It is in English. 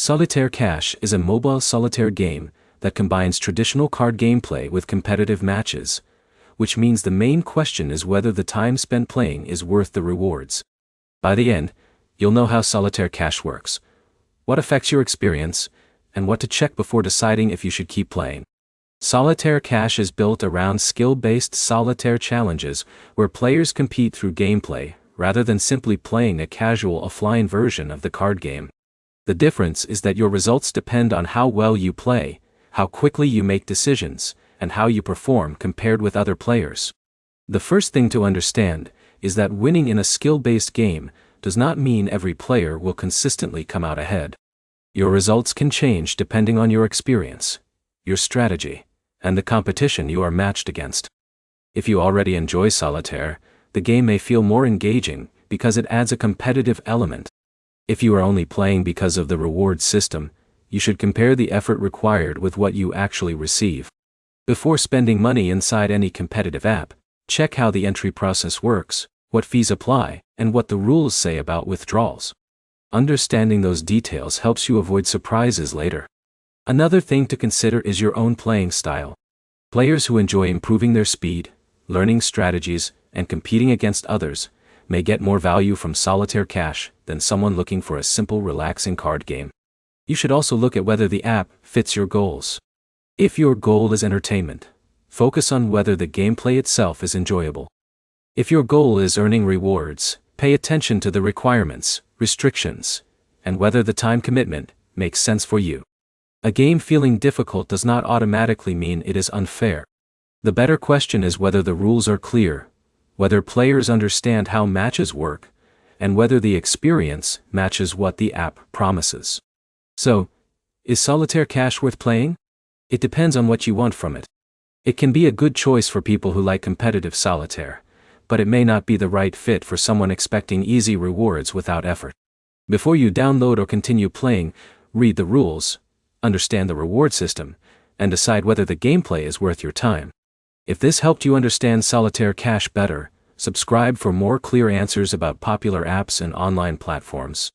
Solitaire Cash is a mobile solitaire game that combines traditional card gameplay with competitive matches, which means the main question is whether the time spent playing is worth the rewards. By the end, you'll know how Solitaire Cash works, what affects your experience, and what to check before deciding if you should keep playing. Solitaire Cash is built around skill-based solitaire challenges where players compete through gameplay, rather than simply playing a casual offline version of the card game. The difference is that your results depend on how well you play, how quickly you make decisions, and how you perform compared with other players. The first thing to understand is that winning in a skill-based game does not mean every player will consistently come out ahead. Your results can change depending on your experience, your strategy, and the competition you are matched against. If you already enjoy Solitaire, the game may feel more engaging because it adds a competitive element. If you are only playing because of the reward system, you should compare the effort required with what you actually receive. Before spending money inside any competitive app, check how the entry process works, what fees apply, and what the rules say about withdrawals. Understanding those details helps you avoid surprises later. Another thing to consider is your own playing style. Players who enjoy improving their speed, learning strategies, and competing against others may get more value from Solitaire Cash than someone looking for a simple, relaxing card game. You should also look at whether the app fits your goals. If your goal is entertainment, focus on whether the gameplay itself is enjoyable. If your goal is earning rewards, pay attention to the requirements, restrictions, and whether the time commitment makes sense for you. A game feeling difficult does not automatically mean it is unfair. The better question is whether the rules are clear, whether players understand how matches work, and whether the experience matches what the app promises. So, is Solitaire Cash worth playing? It depends on what you want from it. It can be a good choice for people who like competitive solitaire, but it may not be the right fit for someone expecting easy rewards without effort. Before you download or continue playing, read the rules, understand the reward system, and decide whether the gameplay is worth your time. If this helped you understand Solitaire Cash better, subscribe for more clear answers about popular apps and online platforms.